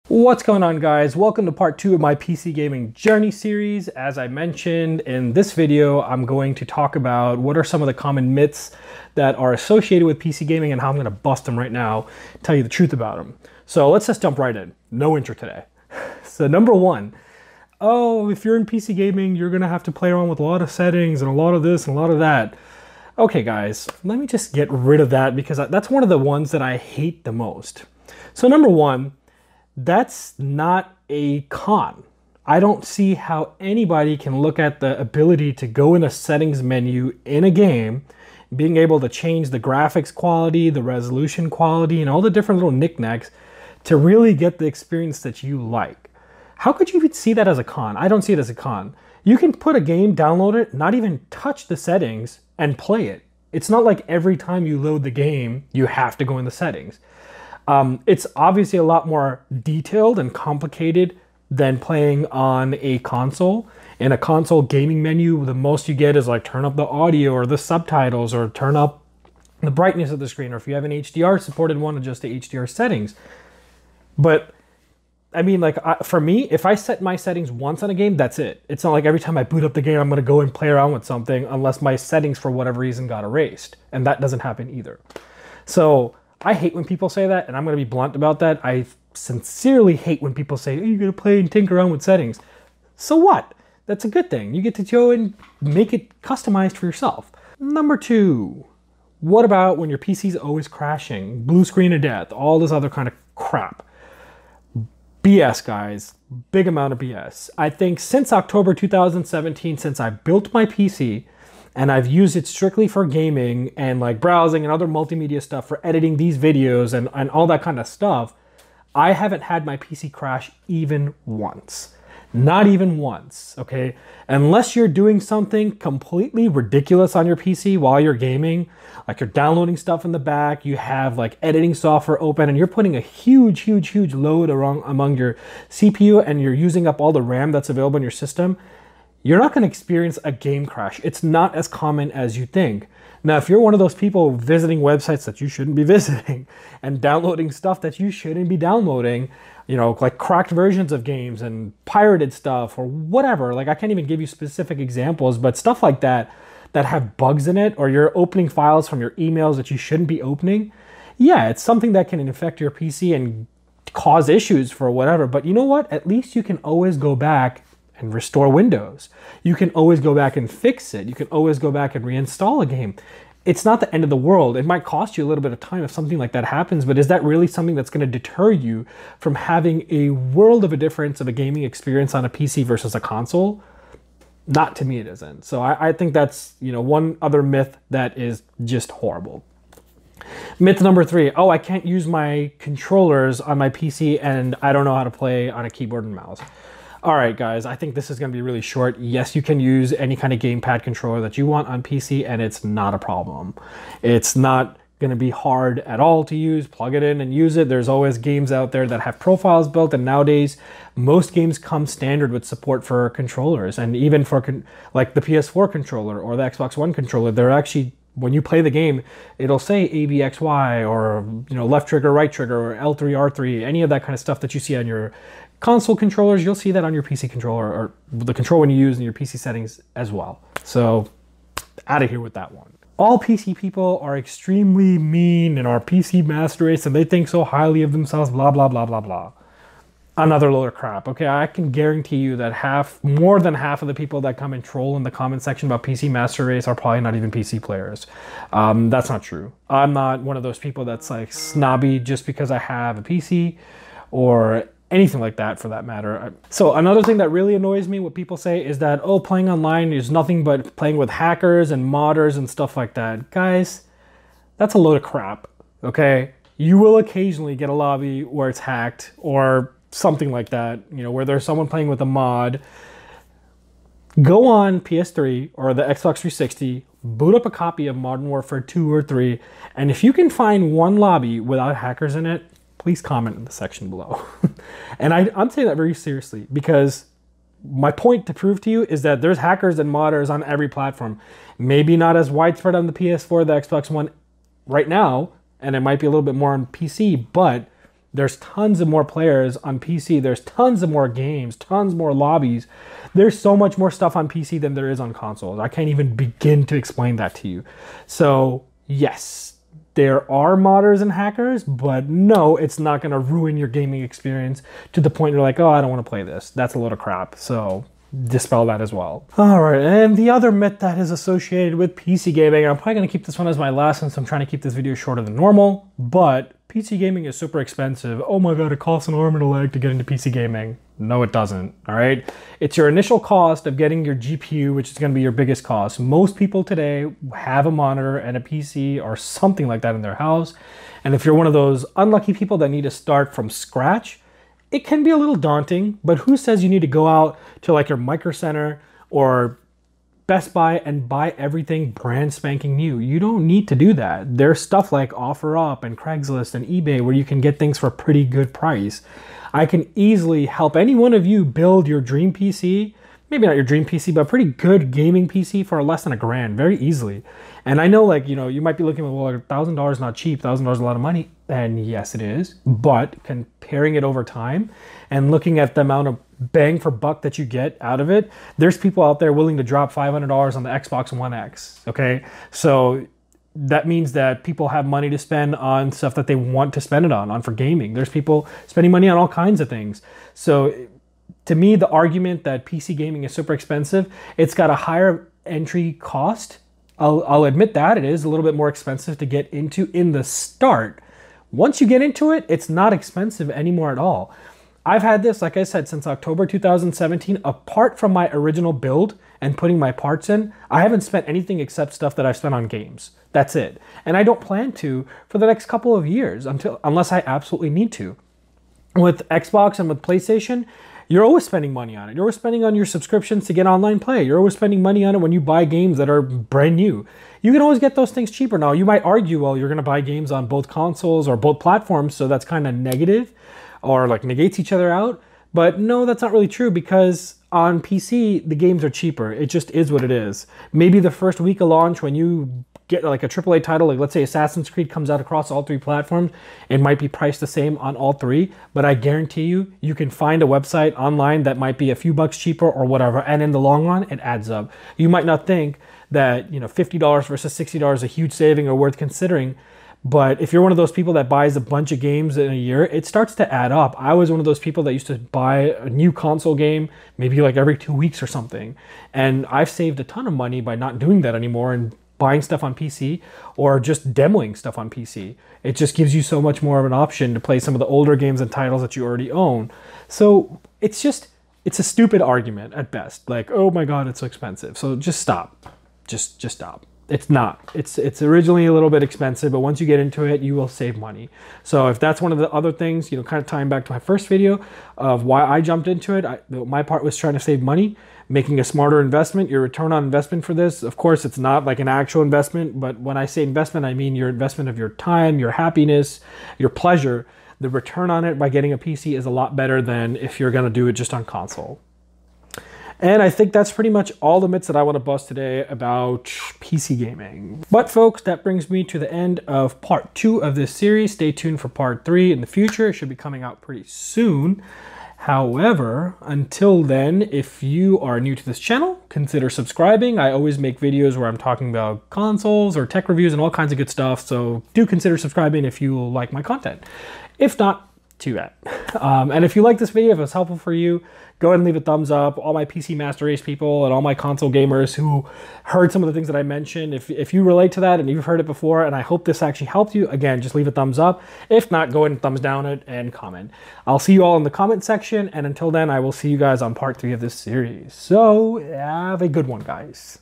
What's going on, guys? Welcome to part 2 of my PC gaming journey series. As I mentioned in this video, I'm going to talk about what are some of the common myths that are associated with PC gaming and how I'm going to bust them right now, tell you the truth about them. So let's just jump right in. No intro today. So number one, oh, if you're in PC gaming, you're going to have to play around with a lot of settings and a lot of this and a lot of that. Okay, guys, let me just get rid of that because that's one of the ones that I hate the most. So number one, that's not a con. I don't see how anybody can look at the ability to go in a settings menu in a game, being able to change the graphics quality, the resolution quality, and all the different little knickknacks to really get the experience that you like. How could you even see that as a con? I don't see it as a con. You can put a game, download it, not even touch the settings, and play it. It's not like every time you load the game, you have to go in the settings. It's obviously a lot more detailed and complicated than playing on a console. In a console gaming menu, the most you get is like turn up the audio or the subtitles or turn up the brightness of the screen, or if you have an HDR supported one, adjust the HDR settings. But I mean, like for me, if I set my settings once on a game, that's it. It's not like every time I boot up the game, I'm going to go and play around with something unless my settings for whatever reason got erased. And that doesn't happen either. So I hate when people say that, and I'm going to be blunt about that. I sincerely hate when people say, oh, you're going to play and tinker around with settings. So what? That's a good thing. You get to go and make it customized for yourself. Number two, what about when your PC's always crashing, blue screen of death, all this other kind of crap? BS, guys. Big amount of BS. I think since October 2017, since I built my PC, and I've used it strictly for gaming and like browsing and other multimedia stuff for editing these videos and all that kind of stuff, I haven't had my PC crash even once. Not even once, okay? Unless you're doing something completely ridiculous on your PC while you're gaming, like you're downloading stuff in the back, you have like editing software open, and you're putting a huge load among your CPU and you're using up all the RAM that's available in your system, you're not going to experience a game crash. It's not as common as you think. Now, if you're one of those people visiting websites that you shouldn't be visiting and downloading stuff that you shouldn't be downloading, you know, like cracked versions of games and pirated stuff or whatever, like I can't even give you specific examples, but stuff like that have bugs in it, or you're opening files from your emails that you shouldn't be opening, yeah, it's something that can infect your PC and cause issues for whatever. But you know what? At least you can always go back and restore Windows. You can always go back and fix it. You can always go back and reinstall a game. It's not the end of the world. It might cost you a little bit of time if something like that happens, but is that really something that's going to deter you from having a world of a difference of a gaming experience on a PC versus a console? Not to me, it isn't. So I think that's, you know, one other myth that is just horrible. Myth number three, oh, I can't use my controllers on my PC and I don't know how to play on a keyboard and mouse. All right, guys, I think this is going to be really short. Yes, you can use any kind of gamepad controller that you want on PC, and it's not a problem. It's not going to be hard at all to use. Plug it in and use it. There's always games out there that have profiles built, and nowadays, most games come standard with support for controllers, and even for like the PS4 controller or the Xbox One controller, they're actually, when you play the game, it'll say ABXY or, you know, left trigger, right trigger, or L3, R3, any of that kind of stuff that you see on your console controllers, you'll see that on your PC controller, or the control when you use in your PC settings as well. So out of here with that one. All PC people are extremely mean and are PC master race and they think so highly of themselves, blah, blah, blah, blah, blah. Another load of crap. Okay, I can guarantee you that more than half of the people that come and troll in the comment section about PC master race are probably not even PC players. That's not true. I'm not one of those people that's like snobby just because I have a PC or anything like that for that matter. So another thing that really annoys me, what people say is that, oh, playing online is nothing but playing with hackers and modders and stuff like that. Guys, that's a load of crap, okay? You will occasionally get a lobby where it's hacked or something like that, you know, where there's someone playing with a mod. Go on PS3 or the Xbox 360, boot up a copy of Modern Warfare 2 or 3, and if you can find one lobby without hackers in it, please comment in the section below. And I'm saying that very seriously because my point to prove to you is that there's hackers and modders on every platform. Maybe not as widespread on the PS4, the Xbox One right now, and it might be a little bit more on PC, but There's tons of more players on PC. There's tons of more games, tons more lobbies. There's so much more stuff on PC than there is on consoles. I can't even begin to explain that to you. So yes, there are modders and hackers, but no, it's not going to ruin your gaming experience to the point you're like, oh, I don't want to play this. That's a load of crap. So dispel that as well. All right, and the other myth that is associated with PC gaming, I'm probably going to keep this one as my last since I'm trying to keep this video shorter than normal, but PC gaming is super expensive. Oh my God, it costs an arm and a leg to get into PC gaming. No, it doesn't, all right? It's your initial cost of getting your GPU, which is gonna be your biggest cost. Most people today have a monitor and a PC or something like that in their house. And if you're one of those unlucky people that need to start from scratch, it can be a little daunting, but who says you need to go out to like your Micro Center or Best Buy and buy everything brand spanking new? You don't need to do that. There's stuff like OfferUp and Craigslist and eBay where you can get things for a pretty good price. I can easily help any one of you build your dream PC, maybe not your dream PC, but a pretty good gaming PC for less than $1,000, very easily. And I know, like, you know, you might be looking at, well, $1,000 not cheap, $1,000 a lot of money. And yes, it is. But comparing it over time and looking at the amount of bang for buck that you get out of it, there's people out there willing to drop $500 on the Xbox One X, okay? So that means that people have money to spend on stuff that they want to spend it on for gaming. There's people spending money on all kinds of things. So to me, the argument that PC gaming is super expensive, it's got a higher entry cost. I'll admit that it is a little bit more expensive to get into in the start. Once you get into it, it's not expensive anymore at all. I've had this, like I said, since October 2017. Apart from my original build and putting my parts in, I haven't spent anything except stuff that I've spent on games. That's it. And I don't plan to for the next couple of years unless I absolutely need to. With Xbox and with PlayStation, you're always spending money on it. You're always spending on your subscriptions to get online play. You're always spending money on it when you buy games that are brand new. You can always get those things cheaper now. You might argue, well, you're going to buy games on both consoles or both platforms, so that's kind of negative or like negates each other out. But no, that's not really true, because on PC, the games are cheaper. It just is what it is. Maybe the first week of launch when you get like a AAA title, like let's say Assassin's Creed comes out across all 3 platforms, it might be priced the same on all 3, but I guarantee you, you can find a website online that might be a few bucks cheaper or whatever, and in the long run, it adds up. You might not think that, you know, $50 versus $60 is a huge saving or worth considering, but if you're one of those people that buys a bunch of games in a year, it starts to add up. I was one of those people that used to buy a new console game maybe like every 2 weeks or something, and I've saved a ton of money by not doing that anymore and buying stuff on PC or just demoing stuff on PC. It just gives you so much more of an option to play some of the older games and titles that you already own. So it's a stupid argument at best. Like, oh my God, it's so expensive. So just stop. Just stop. It's not. It's originally a little bit expensive, but once you get into it, you will save money. So if that's one of the other things, you know, kind of tying back to my first video of why I jumped into it, my part was trying to save money, making a smarter investment. Your return on investment for this, of course, it's not like an actual investment, but when I say investment, I mean your investment of your time, your happiness, your pleasure. The return on it by getting a PC is a lot better than if you're going to do it just on console. And I think that's pretty much all the myths that I want to bust today about PC gaming. But folks, that brings me to the end of part 2 of this series. Stay tuned for part 3 in the future. It should be coming out pretty soon. However, until then, if you are new to this channel, consider subscribing. I always make videos where I'm talking about consoles or tech reviews and all kinds of good stuff. So do consider subscribing if you like my content. If not, too bad. And if you like this video, if it's helpful for you, go ahead and leave a thumbs up. All my PC Master Race people and all my console gamers who heard some of the things that I mentioned, if you relate to that and you've heard it before, and I hope this actually helped you, again, just leave a thumbs up. If not, go ahead and thumbs down it and comment. I'll see you all in the comment section, and until then, I will see you guys on part 3 of this series. So have a good one, guys.